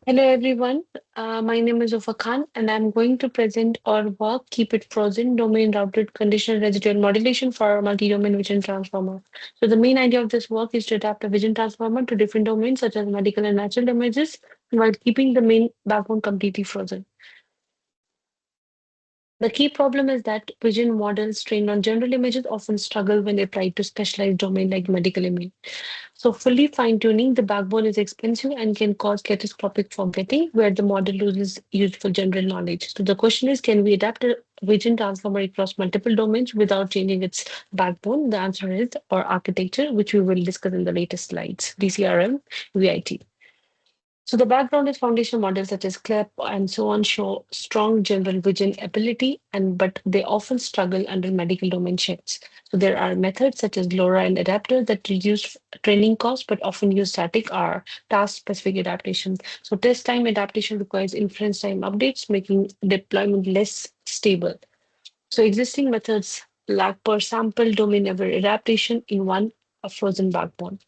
Hello everyone, my name is Ufa Khan and I'm going to present our work Keep It Frozen Domain Routed Conditional Residual Modulation for Multi-Domain Vision Transformer. So the main idea of this work is to adapt a vision transformer to different domains such as medical and natural images while keeping the main backbone completely frozen. The key problem is that vision models trained on general images often struggle when they try to specialize domain like medical image. So fully fine-tuning the backbone is expensive and can cause catastrophic forgetting where the model loses useful general knowledge. So the question is, can we adapt a vision transformer across multiple domains without changing its backbone? The answer is our architecture, which we will discuss in the latest slides, DCRM, VIT. So the background is foundational models such as CLEP and so on show strong general vision ability, and but they often struggle under medical domain shifts. So there are methods such as LoRa and adapters that reduce training costs but often use static or task-specific adaptations. So test time adaptation requires inference time updates, making deployment less stable. So existing methods lack per sample domain level adaptation in one a frozen backbone.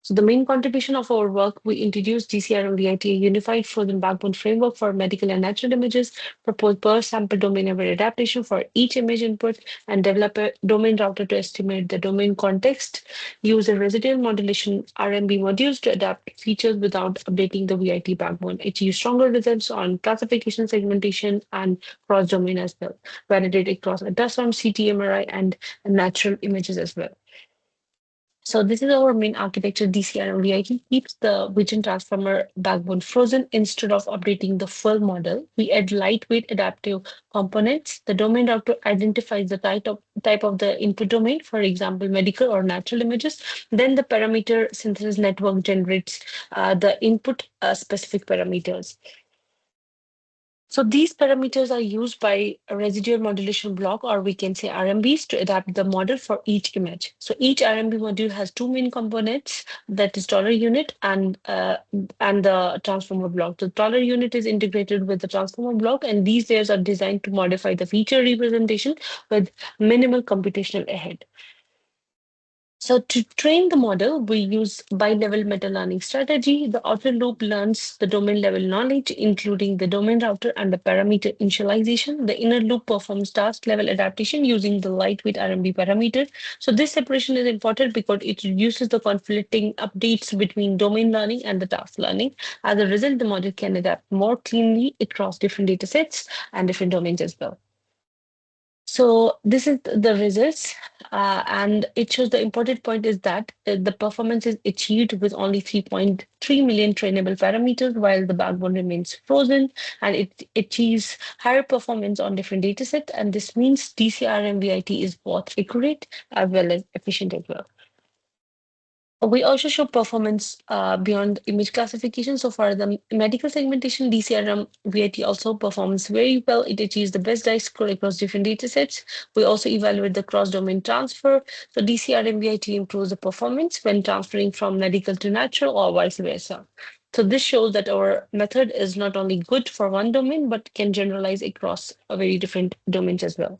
So the main contribution of our work, we introduced DCR VIT, a unified frozen backbone framework for medical and natural images, propose per sample domain aware adaptation for each image input, and develop a domain router to estimate the domain context, use a residual modulation RMB modules to adapt features without updating the VIT backbone, achieve stronger results on classification, segmentation, and cross-domain as well, validate across ultrasound, CT, MRI, and natural images as well. So this is our main architecture. DCR and VIT keeps the vision transformer backbone frozen instead of updating the full model. We add lightweight adaptive components. The domain router identifies the type of the input domain, for example, medical or natural images. Then the parameter synthesis network generates the input specific parameters. So these parameters are used by a residual modulation block, or we can say RMBs, to adapt the model for each image. So each RMB module has two main components, that is dollar unit and the transformer block. The dollar unit is integrated with the transformer block, and these layers are designed to modify the feature representation with minimal computational ahead. So to train the model, we use bi-level meta-learning strategy. The outer loop learns the domain level knowledge, including the domain router and the parameter initialization. The inner loop performs task level adaptation using the lightweight RMB parameter. So this separation is important because it reduces the conflicting updates between domain learning and the task learning. As a result, the model can adapt more cleanly across different data sets and different domains as well. So this is the results, and it shows the important point is that the performance is achieved with only 3.3 million trainable parameters, while the backbone remains frozen, and it achieves higher performance on different datasets. And this means DCR VIT is both accurate as well as efficient as well. We also show performance beyond image classification. So for the medical segmentation, DCRM VIT also performs very well. It achieves the best dice score across different datasets. We also evaluate the cross-domain transfer. So DCRM VIT improves the performance when transferring from medical to natural or vice versa. So this shows that our method is not only good for one domain, but can generalize across a very different domains as well.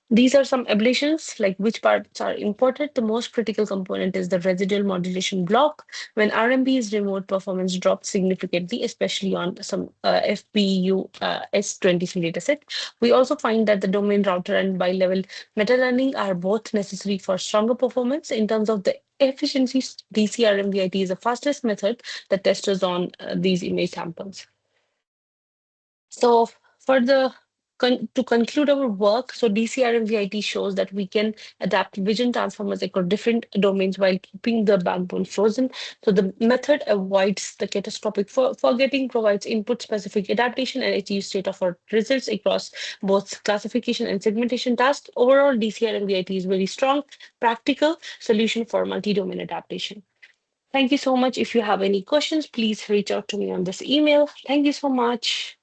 These are some ablations, like which parts are important. The most critical component is the residual modulation block. When RMB is removed, performance drops significantly, especially on some FPU S23 dataset. We also find that the domain router and bi-level meta-learning are both necessary for stronger performance. In terms of the efficiency, DCRMVIT is the fastest method that tests on these image samples. So for the to conclude our work, so DCR and VIT shows that we can adapt vision transformers across different domains while keeping the backbone frozen. So the method avoids the catastrophic forgetting, provides input-specific adaptation, and achieves state-of-art results across both classification and segmentation tasks. Overall, DCR and VIT is very strong, practical solution for multi-domain adaptation. Thank you so much. If you have any questions, please reach out to me on this email. Thank you so much.